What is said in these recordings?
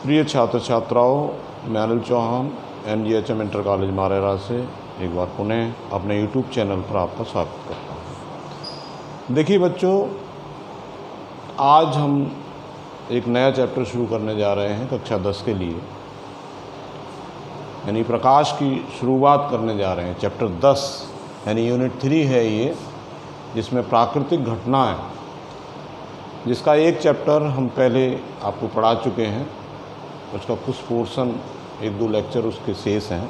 प्रिय छात्र छात्राओं, मैं Anil Chauhan NGHM inter college Marera से एक बार पुनः अपने YouTube चैनल पर आपका स्वागत करता हूँ। देखिए बच्चों, आज हम एक नया चैप्टर शुरू करने जा रहे हैं कक्षा 10 के लिए, यानी प्रकाश की शुरुआत करने जा रहे हैं। चैप्टर 10 यानी यूनिट 3 है ये, जिसमें प्राकृतिक घटनाएं, जिसका एक चैप्टर हम पहले आपको पढ़ा चुके हैं। उसका कुछ पोर्शन, 1-2 लेक्चर उसके शेष हैं,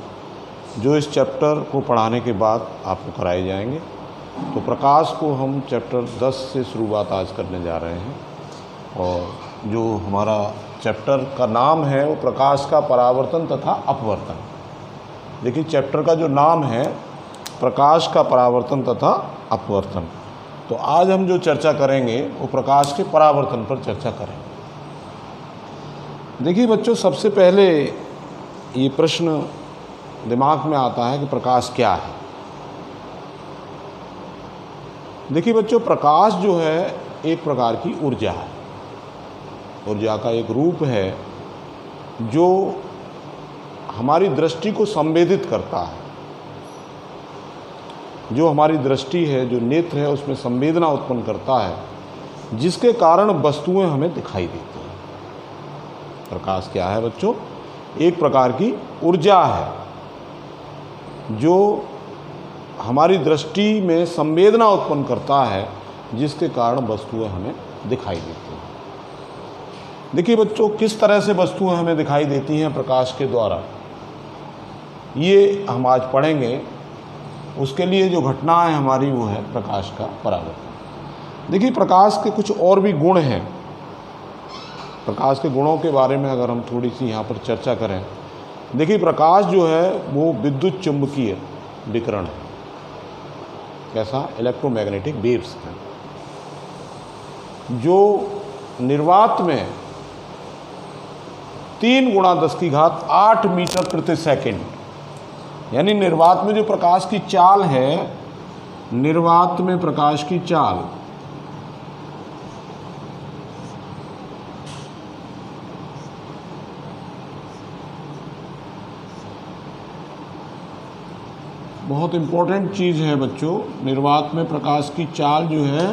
जो इस चैप्टर को पढ़ाने के बाद आपको कराए जाएंगे। तो प्रकाश को हम चैप्टर 10 से शुरुआत आज करने जा रहे हैं, और जो हमारा चैप्टर का नाम है वो प्रकाश का परावर्तन तथा अपवर्तन। देखिए, चैप्टर का जो नाम है प्रकाश का परावर्तन तथा अपवर्तन। तो आज हम जो चर्चा करेंगे वो प्रकाश के परावर्तन पर चर्चा करेंगे। देखिए बच्चों, सबसे पहले ये प्रश्न दिमाग में आता है कि प्रकाश क्या है। देखिए बच्चों, प्रकाश जो है एक प्रकार की ऊर्जा है, ऊर्जा का एक रूप है जो हमारी दृष्टि को संवेदित करता है। जो हमारी दृष्टि है, जो नेत्र है, उसमें संवेदना उत्पन्न करता है, जिसके कारण वस्तुएं हमें दिखाई देती हैं। प्रकाश क्या है बच्चों? एक प्रकार की ऊर्जा है जो हमारी दृष्टि में संवेदना उत्पन्न करता है, जिसके कारण वस्तुएं हमें दिखाई देती हैं। देखिए बच्चों, किस तरह से वस्तुएं हमें दिखाई देती हैं प्रकाश के द्वारा, ये हम आज पढ़ेंगे। उसके लिए जो घटना है हमारी, वो है प्रकाश का परावर्तन। देखिए, प्रकाश के कुछ और भी गुण हैं। प्रकाश के गुणों के बारे में अगर हम थोड़ी सी यहाँ पर चर्चा करें, देखिए प्रकाश जो है वो विद्युत चुंबकीय विकिरण है। कैसा? इलेक्ट्रोमैग्नेटिक वेव्स हैं, जो निर्वात में 3 × 10⁸ मीटर प्रति सेकंड, यानी निर्वात में जो प्रकाश की चाल है, निर्वात में प्रकाश की चाल बहुत इम्पोर्टेंट चीज़ है बच्चों। निर्वात में प्रकाश की चाल जो है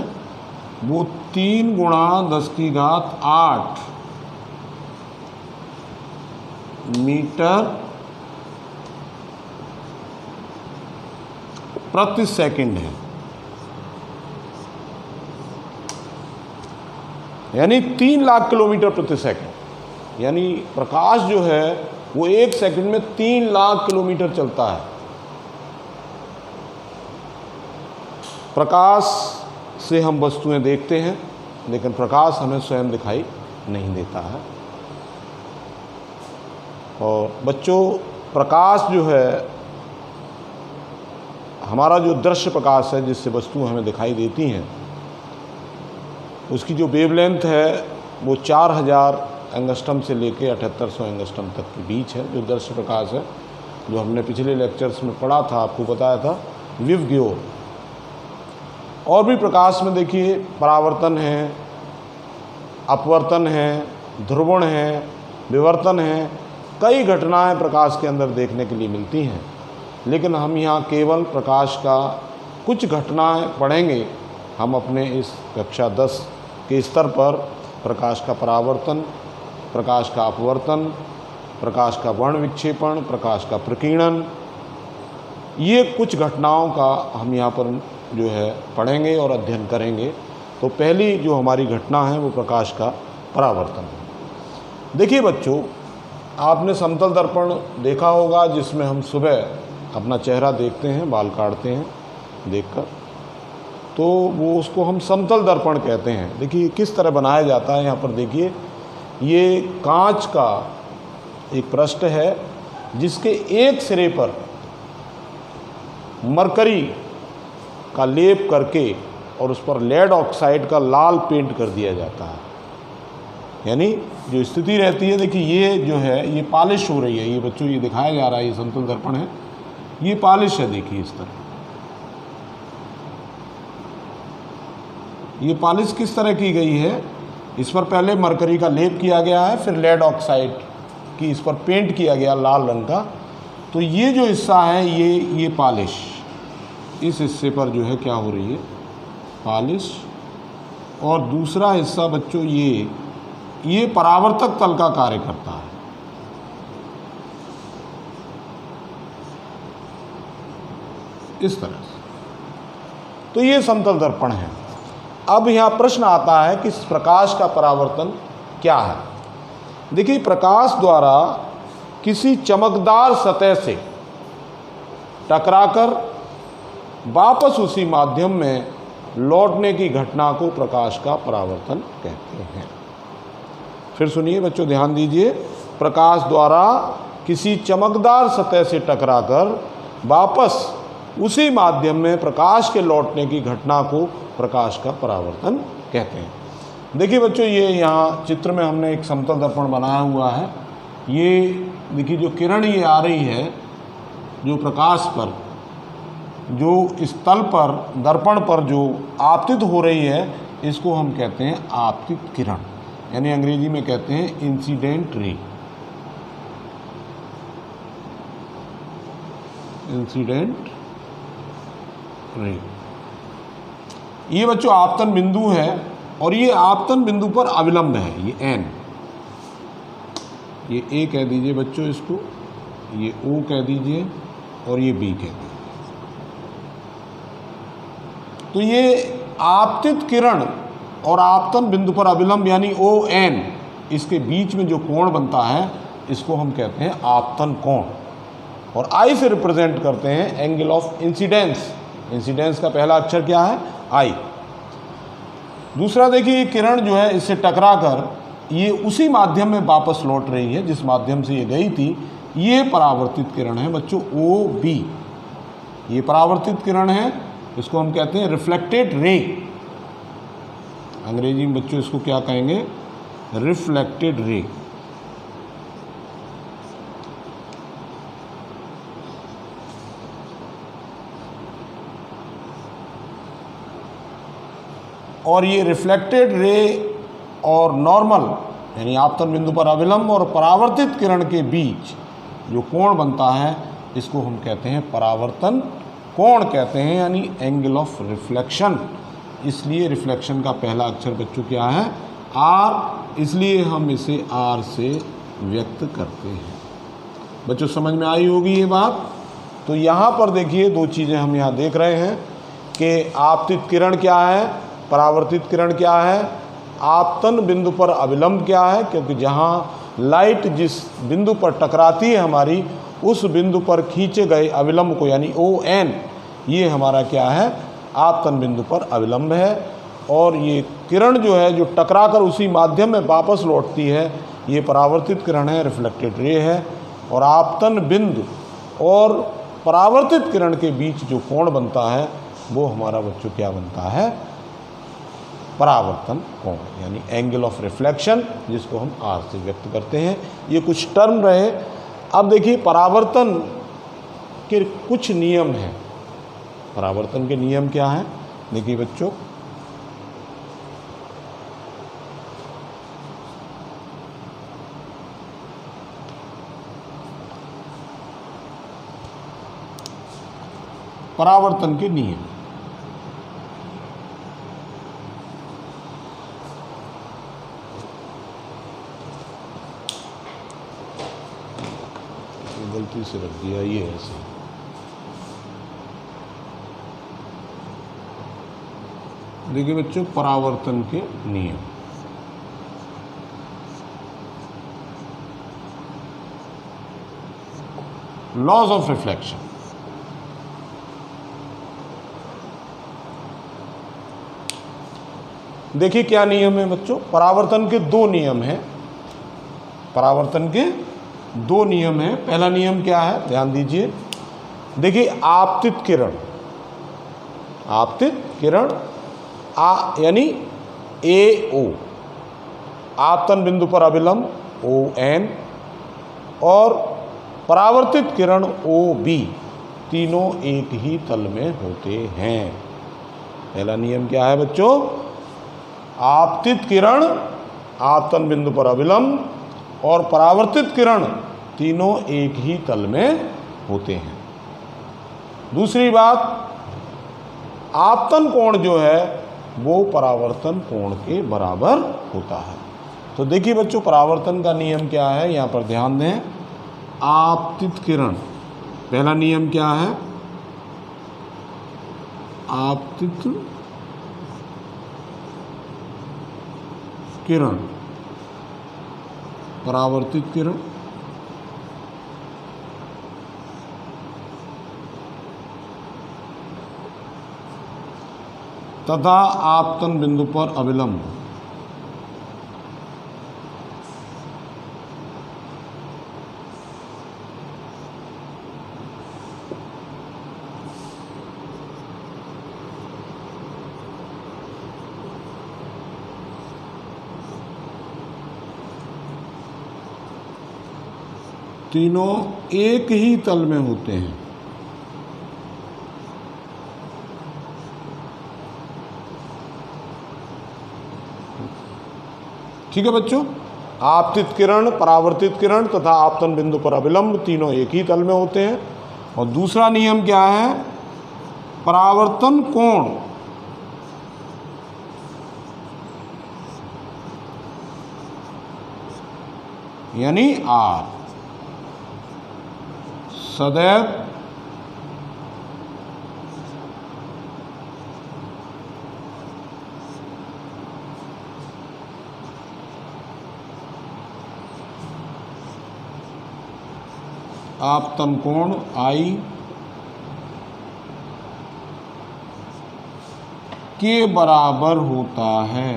वो 3 × 10⁸ मीटर प्रति सेकंड है, यानी 3 लाख किलोमीटर प्रति सेकंड। यानी प्रकाश जो है वो 1 सेकंड में 3 लाख किलोमीटर चलता है। प्रकाश से हम वस्तुएं देखते हैं, लेकिन प्रकाश हमें स्वयं दिखाई नहीं देता है। और बच्चों, प्रकाश जो है, हमारा जो दृश्य प्रकाश है, जिससे वस्तुएं हमें दिखाई देती हैं, उसकी जो वेवलेंथ है वो 4000 एंगस्ट्रम से लेके 7800 एंगस्ट्रम तक के बीच है। जो दृश्य प्रकाश है, जो हमने पिछले लेक्चर्स में पढ़ा था, आपको बताया था, विवग्योर। और भी प्रकाश में देखिए परावर्तन है, अपवर्तन है, ध्रुवण है, विवर्तन है। कई घटनाएं प्रकाश के अंदर देखने के लिए मिलती हैं, लेकिन हम यहाँ केवल प्रकाश का कुछ घटनाएं पढ़ेंगे। हम अपने इस कक्षा 10 के स्तर पर प्रकाश का परावर्तन, प्रकाश का अपवर्तन, प्रकाश का वर्ण विक्षेपण, प्रकाश का प्रकीर्णन, ये कुछ घटनाओं का हम यहाँ पर जो है पढ़ेंगे और अध्ययन करेंगे। तो पहली जो हमारी घटना है वो प्रकाश का परावर्तन है। देखिए बच्चों, आपने समतल दर्पण देखा होगा, जिसमें हम सुबह अपना चेहरा देखते हैं, बाल काटते हैं देखकर, तो वो उसको हम समतल दर्पण कहते हैं। देखिए किस तरह बनाया जाता है। यहाँ पर देखिए, ये कांच का एक पृष्ठ है, जिसके एक सिरे पर मरकरी का लेप करके और उस पर लेड ऑक्साइड का लाल पेंट कर दिया जाता है। यानी जो स्थिति रहती है, देखिए ये जो है ये पॉलिश हो रही है। ये बच्चों, ये दिखाया जा रहा है, ये समतल दर्पण है, ये पॉलिश है। देखिए इस तरह ये पॉलिश किस तरह की गई है, इस पर पहले मरकरी का लेप किया गया है, फिर लेड ऑक्साइड कि इस पर पेंट किया गया लाल रंग का, तो ये जो हिस्सा है ये पॉलिश, इस हिस्से पर जो है क्या हो रही है, पॉलिश। और दूसरा हिस्सा बच्चों ये परावर्तक तल का कार्य करता है। इस तरह से तो ये समतल दर्पण है। अब यहाँ प्रश्न आता है कि प्रकाश का परावर्तन क्या है। देखिए, प्रकाश द्वारा किसी चमकदार सतह से टकराकर वापस उसी माध्यम में लौटने की घटना को प्रकाश का परावर्तन कहते हैं। फिर सुनिए बच्चों, ध्यान दीजिए। प्रकाश द्वारा किसी चमकदार सतह से टकराकर वापस उसी माध्यम में प्रकाश के लौटने की घटना को प्रकाश का परावर्तन कहते हैं। देखिए बच्चों, ये यहाँ चित्र में हमने एक समतल दर्पण बनाया हुआ है। ये देखिए, जो किरण ये आ रही है, जो प्रकाश पर, जो इस तल पर, दर्पण पर जो आपतित हो रही है, इसको हम कहते हैं आपतित किरण, यानी अंग्रेजी में कहते हैं इंसिडेंट रे। Incident ray. ये बच्चों आपतन बिंदु है, और ये आपतन बिंदु पर अविलंब है, ये एन, ये ए कह दीजिए बच्चों इसको, ये ओ कह दीजिए, और ये बी कह दीजिए। तो ये आपतित किरण और आपतन बिंदु पर अविलंब यानी ओ एन, इसके बीच में जो कोण बनता है, इसको हम कहते हैं आपतन कोण, और आई से रिप्रेजेंट करते हैं एंगल ऑफ इंसिडेंस। इंसिडेंस का पहला अक्षर क्या है, आई। दूसरा देखिए, ये किरण जो है इससे टकराकर ये उसी माध्यम में वापस लौट रही है जिस माध्यम से ये गई थी। ये परावर्तित किरण है बच्चों, ओ बी। ये परावर्तित किरण है, इसको हम कहते हैं रिफ्लेक्टेड रे। अंग्रेजी में बच्चों इसको क्या कहेंगे, रिफ्लेक्टेड रे। और ये रिफ्लेक्टेड रे और नॉर्मल यानी आपतन बिंदु पर अविलंब और परावर्तित किरण के बीच जो कोण बनता है, इसको हम कहते हैं परावर्तन कोण कहते हैं, यानी एंगल ऑफ रिफ्लेक्शन। इसलिए रिफ्लेक्शन का पहला अक्षर बच्चों क्या है, आर, इसलिए हम इसे आर से व्यक्त करते हैं। बच्चों समझ में आई होगी ये बात। तो यहाँ पर देखिए, दो चीज़ें हम यहाँ देख रहे हैं कि आपतित किरण क्या है, परावर्तित किरण क्या है, आपतन बिंदु पर अविलंब क्या है, क्योंकि जहाँ लाइट जिस बिंदु पर टकराती है हमारी, उस बिंदु पर खींचे गए अविलंब को यानी ओ एन, ये हमारा क्या है, आपतन बिंदु पर अविलंब है। और ये किरण जो है जो टकराकर उसी माध्यम में वापस लौटती है, ये परावर्तित किरण है, रिफ्लेक्टेड रे है। और आपतन बिंदु और परावर्तित किरण के बीच जो कोण बनता है, वो हमारा बच्चों क्या बनता है, परावर्तन कोण, यानी एंगल ऑफ रिफ्लेक्शन, जिसको हम आर से व्यक्त करते हैं। ये कुछ टर्म रहे। अब देखिए, परावर्तन के कुछ नियम हैं। परावर्तन के नियम क्या हैं, देखिए बच्चों, परावर्तन के नियम। गलती से रख दिया, ये ऐसे। देखिए बच्चों, परावर्तन के नियम। Laws of reflection. देखिए क्या नियम है बच्चों, परावर्तन के दो नियम हैं। परावर्तन के दो नियम हैं। पहला नियम क्या है, ध्यान दीजिए। देखिए, आपतित किरण, आपतित किरण यानी ए ओ, आपतन बिंदु पर अविलंब ओ एन, और परावर्तित किरण ओ बी, तीनों एक ही तल में होते हैं। पहला नियम क्या है बच्चों, आपतित किरण आपतन बिंदु पर अविलंब और परावर्तित किरण तीनों एक ही तल में होते हैं। दूसरी बात, आपतन कोण जो है वो परावर्तन कोण के बराबर होता है। तो देखिए बच्चों, परावर्तन का नियम क्या है, यहाँ पर ध्यान दें। आपतित किरण, पहला नियम क्या है, आपतित किरण, परावर्तित किरण, तथा आपतन बिंदु पर अविलंब तीनों एक ही तल में होते हैं। ठीक है बच्चों, आपतित किरण, परावर्तित किरण तथा आपतन बिंदु पर अविलंब तीनों एक ही तल में होते हैं। और दूसरा नियम क्या है, परावर्तन कोण यानी आर सदैव आपतन कोण आई के बराबर होता है।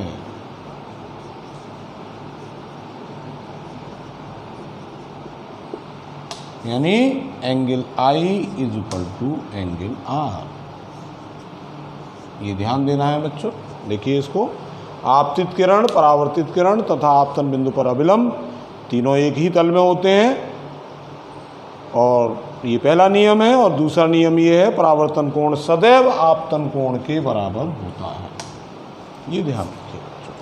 यानी angle I is equal to angle R. ये ध्यान देना है बच्चों। देखिए इसको, आपतित किरण, परावर्तित किरण तथा आपतन बिंदु पर अविलंब तीनों एक ही तल में होते हैं, और ये पहला नियम है। और दूसरा नियम ये है, परावर्तन कोण सदैव आपतन कोण के बराबर होता है। ये ध्यान रखिए बच्चों।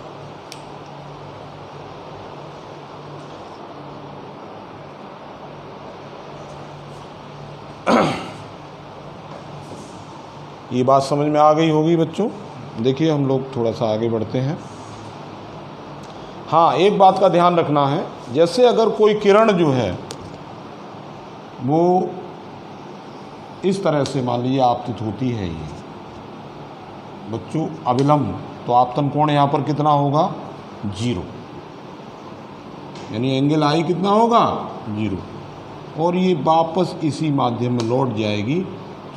ये बात समझ में आ गई होगी बच्चों। देखिए हम लोग थोड़ा सा आगे बढ़ते हैं। हाँ, एक बात का ध्यान रखना है, जैसे अगर कोई किरण जो है वो इस तरह से मान लीजिए आपतित होती है, ये बच्चों अविलंब, तो आपतन कोण यहाँ पर कितना होगा, 0। यानी एंगल आई कितना होगा, 0। और ये वापस इसी माध्यम में लौट जाएगी,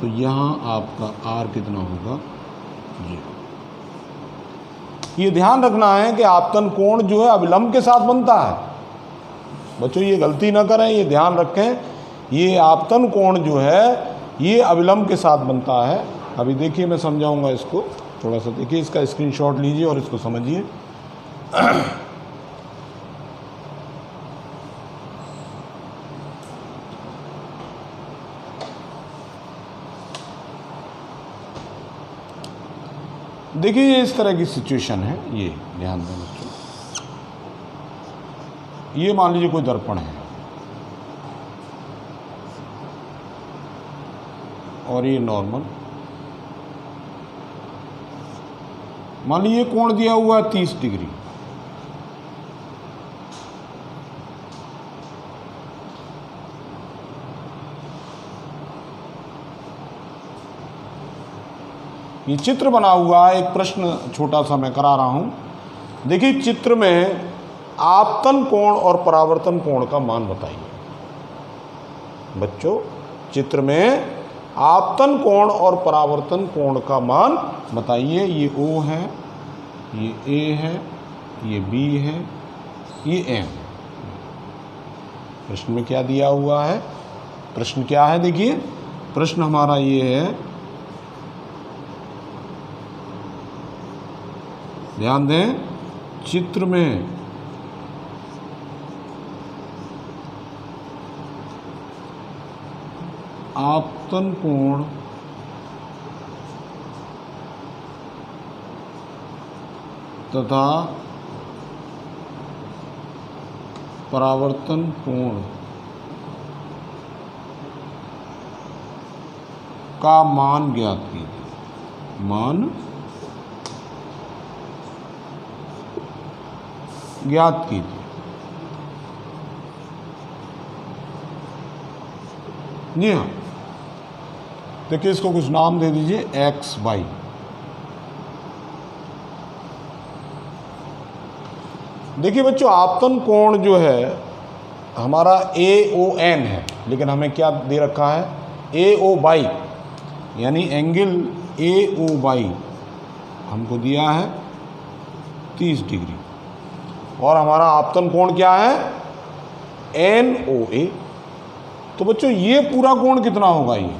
तो यहाँ आपका आर कितना होगा, 0। ये ध्यान रखना है कि आपतन कोण जो है अविलंब के साथ बनता है। बच्चों ये गलती ना करें, ये ध्यान रखें, ये आपतन कोण जो है ये अविलंब के साथ बनता है। अभी देखिए मैं समझाऊंगा इसको, थोड़ा सा देखिए, इसका स्क्रीनशॉट लीजिए और इसको समझिए। देखिए ये इस तरह की सिचुएशन है, ये ध्यान दें बच्चों। ये मान लीजिए कोई दर्पण है और ये नॉर्मल, मान लीजिए कोण दिया हुआ है 30 डिग्री। ये चित्र बना हुआ है, एक प्रश्न छोटा सा मैं करा रहा हूं। देखिए चित्र में आपतन कोण और परावर्तन कोण का मान बताइए। बच्चों चित्र में आपतन कोण और परावर्तन कोण का मान बताइए। ये O है, ये A है, ये B है, ये M। प्रश्न में क्या दिया हुआ है, प्रश्न क्या है, देखिए प्रश्न हमारा ये है, ध्यान दें, चित्र में आपतन कोण तथा परावर्तन कोण का मान ज्ञात कीजिए। मान ज्ञात कीजिए। जी हाँ, देखिए इसको कुछ नाम दे दीजिए एक्स वाई। देखिए बच्चों, आपतन कोण जो है हमारा AON है, लेकिन हमें क्या दे रखा है AOY, यानी एंगल AOY हमको दिया है 30 डिग्री, और हमारा आपतन कोण क्या है NOA। तो बच्चों ये पूरा कोण कितना होगा? ये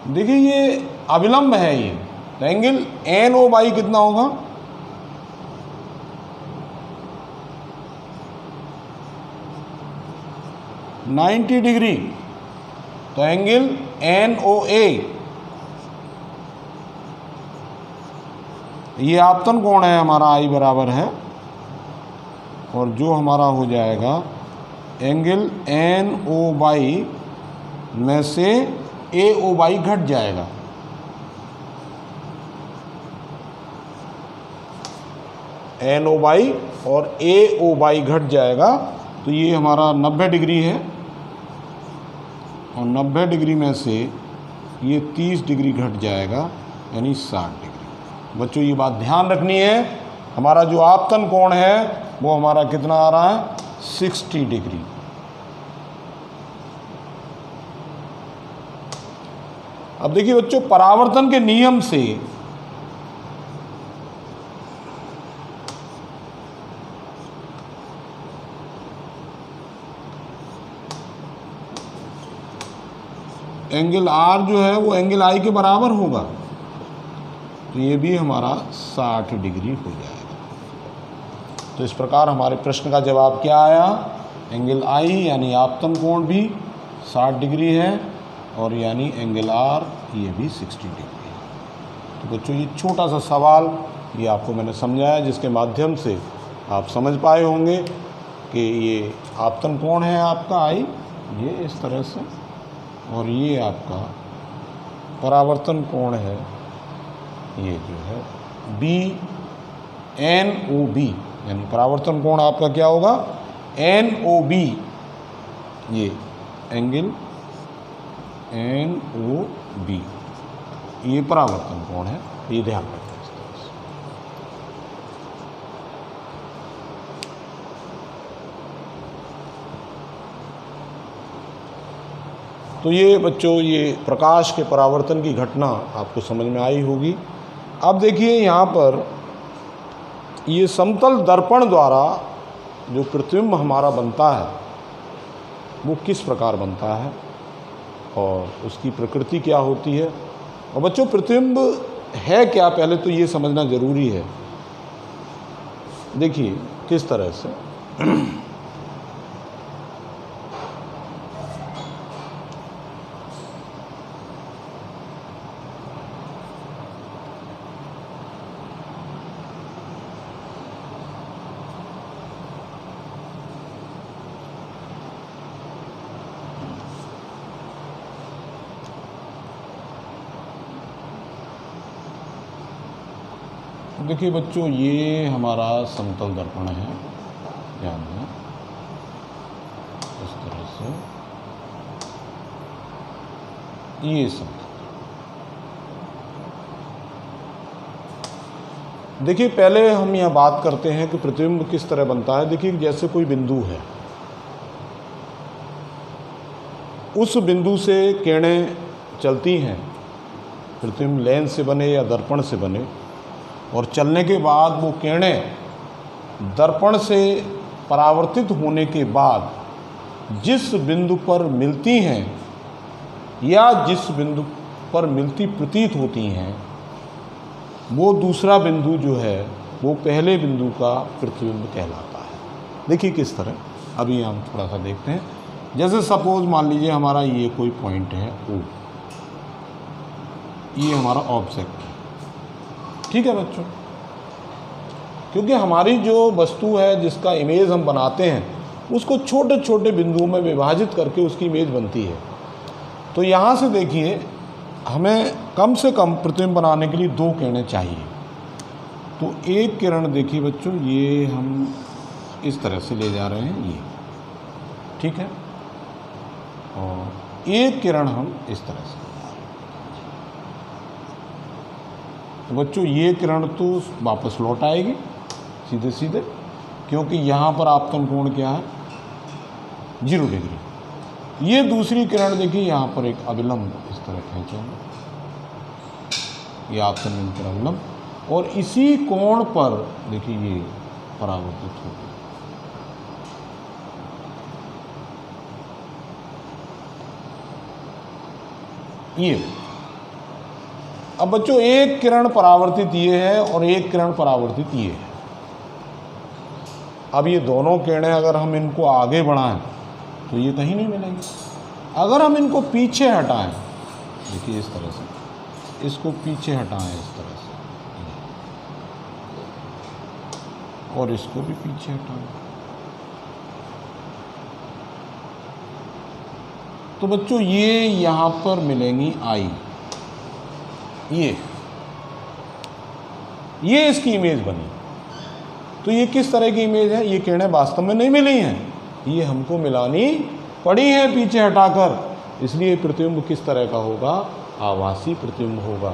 देखिए ये अविलंब है, ये तो एंगल NOY कितना होगा? $90 डिग्री। तो एंगल NOA ये आपतन कोण है हमारा, I बराबर है, और जो हमारा हो जाएगा एंगल NOY में से AOY घट जाएगा। NOY और AOY घट जाएगा, तो ये हमारा 90 डिग्री है, और 90 डिग्री में से ये 30 डिग्री घट जाएगा, यानी 60 डिग्री। बच्चों ये बात ध्यान रखनी है, हमारा जो आपतन कोण है वो हमारा कितना आ रहा है 60 डिग्री। अब देखिए बच्चों, परावर्तन के नियम से एंगल R जो है वो एंगल I के बराबर होगा, तो ये भी हमारा 60 डिग्री हो जाएगा। तो इस प्रकार हमारे प्रश्न का जवाब क्या आया? एंगल I यानी आपतन कोण भी 60 डिग्री है, और यानी एंगल R ये भी 60 डिग्री है। तो बच्चों ये छोटा सा सवाल ये आपको मैंने समझाया, जिसके माध्यम से आप समझ पाए होंगे कि ये आपतन कोण है आपका I, ये इस तरह से, और ये आपका परावर्तन कोण है ये जो है BNOB, यानी परावर्तन कोण आपका क्या होगा NOB, ये एंगल NOB ये परावर्तन कोण है, ये ध्यान रखें। तो ये बच्चों ये प्रकाश के परावर्तन की घटना आपको समझ में आई होगी। अब देखिए यहाँ पर ये समतल दर्पण द्वारा जो प्रतिबिंब हमारा बनता है वो किस प्रकार बनता है और उसकी प्रकृति क्या होती है। और बच्चों प्रतिबिंब है क्या, पहले तो ये समझना ज़रूरी है। देखिए किस तरह से देखिए बच्चों ये हमारा समतल दर्पण है, ध्यान दें इस तरह से, ये समतल। देखिए पहले हम यह बात करते हैं कि प्रतिबिंब किस तरह बनता है। देखिए जैसे कोई बिंदु है, उस बिंदु से किरणें चलती हैं, प्रतिबिंब लेंस से बने या दर्पण से बने, और चलने के बाद वो किरणें दर्पण से परावर्तित होने के बाद जिस बिंदु पर मिलती हैं या जिस बिंदु पर मिलती प्रतीत होती हैं, वो दूसरा बिंदु जो है वो पहले बिंदु का प्रतिबिंब कहलाता है। देखिए किस तरह, अभी हम थोड़ा सा देखते हैं। जैसे सपोज मान लीजिए हमारा ये कोई पॉइंट है O, ये हमारा ऑब्जेक्ट है, ठीक है बच्चों। क्योंकि हमारी जो वस्तु है जिसका इमेज हम बनाते हैं उसको छोटे छोटे बिंदुओं में विभाजित करके उसकी इमेज बनती है। तो यहाँ से देखिए हमें कम से कम प्रतिबिंब बनाने के लिए 2 किरणें चाहिए। तो एक किरण देखिए बच्चों, ये हम इस तरह से ले जा रहे हैं, ये ठीक है, और एक किरण हम इस तरह से। तो बच्चों ये किरण तो वापस लौट आएगी सीधे सीधे, क्योंकि यहाँ पर आपतन कोण क्या है, 0 डिग्री। ये दूसरी किरण देखिए यहाँ पर एक अविलंब इस तरह खींचेंगे, ये आपतन बिंदु पर अविलंब, और इसी कोण पर देखिए ये परावर्तित होगी। ये अब बच्चों एक किरण परावर्तित ये है और एक किरण परावर्तित ये है। अब ये दोनों किरणें अगर हम इनको आगे बढ़ाएं तो ये कहीं नहीं मिलेंगी। अगर हम इनको पीछे हटाएं, देखिए इस तरह से, इसको पीछे हटाएं इस तरह से, और इसको भी पीछे हटाएं, तो बच्चों ये यहाँ पर मिलेंगी आई। ये इसकी इमेज बनी। तो ये किस तरह की इमेज है? ये किरणें वास्तव में नहीं मिली हैं, ये हमको मिलानी पड़ी है पीछे हटाकर। इसलिए प्रतिबिंब किस तरह का होगा? आभासी प्रतिबिंब होगा।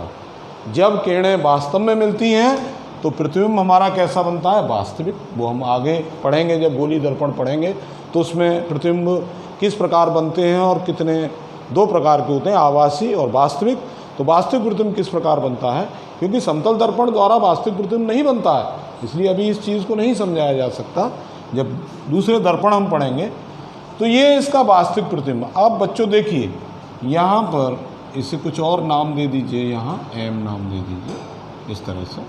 जब किरणें वास्तव में मिलती हैं तो प्रतिबिंब हमारा कैसा बनता है? वास्तविक। वो हम आगे पढ़ेंगे, जब गोली दर्पण पढ़ेंगे तो उसमें प्रतिबिंब किस प्रकार बनते हैं और कितने 2 प्रकार के होते हैं, आभासी और वास्तविक। तो वास्तविक प्रतिबिंब किस प्रकार बनता है? क्योंकि समतल दर्पण द्वारा वास्तविक प्रतिबिंब नहीं बनता है, इसलिए अभी इस चीज़ को नहीं समझाया जा सकता। जब दूसरे दर्पण हम पढ़ेंगे तो ये इसका वास्तविक प्रतिबिंब। अब बच्चों देखिए यहाँ पर इसे कुछ और नाम दे दीजिए, यहाँ एम नाम दे दीजिए इस तरह से।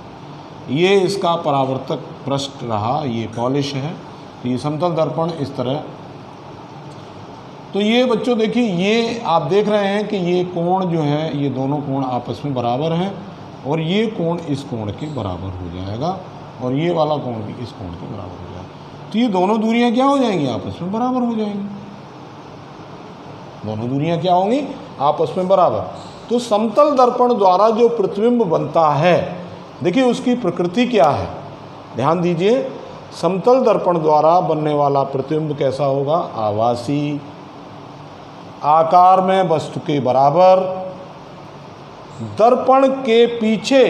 ये इसका परावर्तक पृष्ठ रहा, ये पॉलिश है, तो ये समतल दर्पण इस तरह। तो ये बच्चों देखिए, ये आप देख रहे हैं कि ये कोण जो है, ये दोनों कोण आपस में बराबर हैं, और ये कोण इस कोण के बराबर हो जाएगा, और ये वाला कोण भी इस कोण के बराबर हो जाएगा। तो ये दोनों दूरियां क्या हो जाएंगी? आपस में बराबर हो जाएंगी। दोनों दूरियां क्या होंगी? आपस में बराबर। तो समतल दर्पण द्वारा जो प्रतिबिंब बनता है, देखिए उसकी प्रकृति क्या है, ध्यान दीजिए। समतल दर्पण द्वारा बनने वाला प्रतिबिंब कैसा होगा? आभासी, आकार में वस्तु के बराबर, दर्पण के पीछे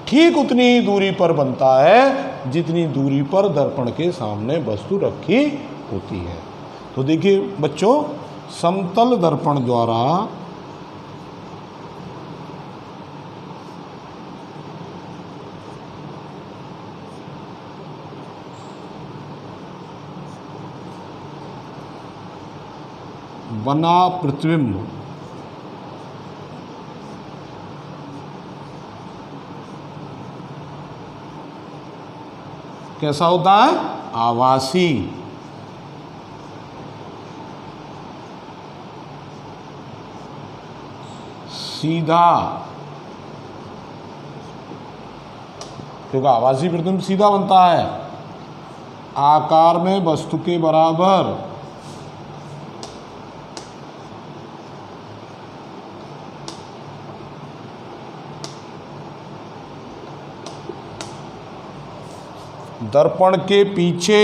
ठीक उतनी ही दूरी पर बनता है जितनी दूरी पर दर्पण के सामने वस्तु रखी होती है। तो देखिए बच्चों, समतल दर्पण द्वारा बना प्रतिबिंब कैसा होता है? आभासी। सीधा, क्योंकि आभासी प्रतिबिंब सीधा बनता है। आकार में वस्तु के बराबर, दर्पण के पीछे,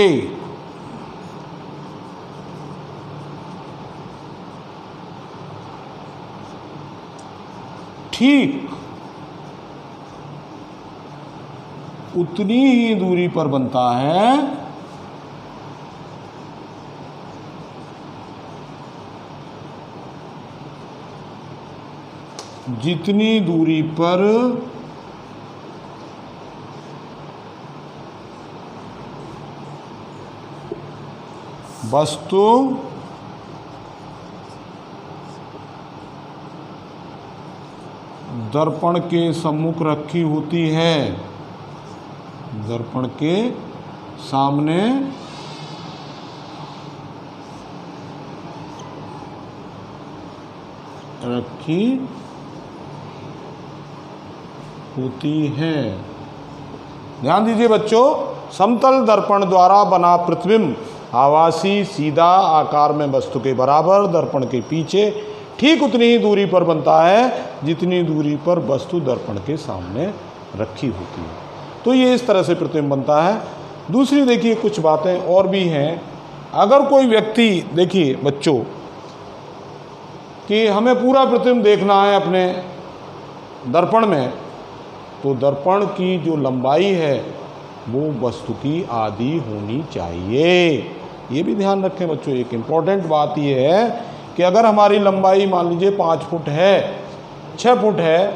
ठीक उतनी ही दूरी पर बनता है जितनी दूरी पर वस्तु दर्पण के सम्मुख रखी होती है, दर्पण के सामने रखी होती है। ध्यान दीजिए बच्चों, समतल दर्पण द्वारा बना प्रतिबिंब आवासी सीधा आकार में वस्तु के बराबर दर्पण के पीछे ठीक उतनी ही दूरी पर बनता है जितनी दूरी पर वस्तु दर्पण के सामने रखी होती है। तो ये इस तरह से प्रतिबिंब बनता है। दूसरी देखिए कुछ बातें और भी हैं। अगर कोई व्यक्ति, देखिए बच्चों, कि हमें पूरा प्रतिबिंब देखना है अपने दर्पण में, तो दर्पण की जो लंबाई है वो वस्तु की आधी होनी चाहिए। ये भी ध्यान रखें बच्चों। एक इम्पॉर्टेंट बात ये है कि अगर हमारी लंबाई मान लीजिए 5 फुट है, 6 फुट है,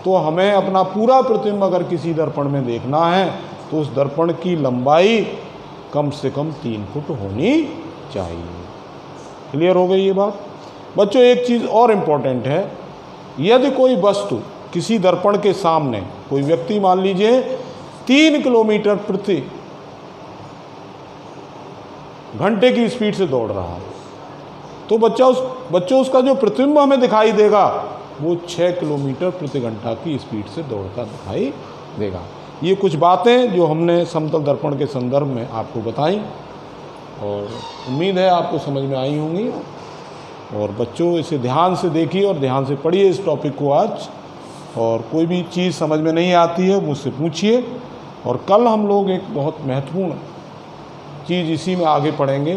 तो हमें अपना पूरा प्रतिबिंब अगर किसी दर्पण में देखना है तो उस दर्पण की लंबाई कम से कम 3 फुट होनी चाहिए। क्लियर हो गई ये बात? बच्चों एक चीज़ और इम्पॉर्टेंट है, यदि कोई वस्तु किसी दर्पण के सामने, कोई व्यक्ति मान लीजिए 3 किलोमीटर प्रति घंटे की स्पीड से दौड़ रहा है, तो बच्चों उसका जो प्रतिबिंब हमें दिखाई देगा वो 6 किलोमीटर प्रति घंटा की स्पीड से दौड़ता दिखाई देगा। ये कुछ बातें जो हमने समतल दर्पण के संदर्भ में आपको बताई और उम्मीद है आपको समझ में आई होंगी। और बच्चों इसे ध्यान से देखिए और ध्यान से पढ़िए इस टॉपिक को आज, और कोई भी चीज़ समझ में नहीं आती है मुझसे पूछिए। और कल हम लोग एक बहुत महत्वपूर्ण चीज़ इसी में आगे पढ़ेंगे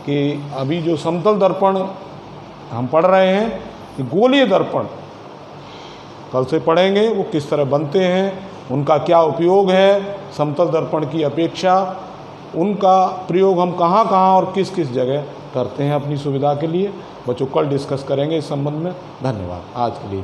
कि अभी जो समतल दर्पण हम पढ़ रहे हैं कि गोलीय दर्पण कल से पढ़ेंगे, वो किस तरह बनते हैं, उनका क्या उपयोग है समतल दर्पण की अपेक्षा, उनका प्रयोग हम कहाँ कहाँ और किस किस जगह करते हैं अपनी सुविधा के लिए। बच्चों कल डिस्कस करेंगे इस संबंध में। धन्यवाद। आज के लिए।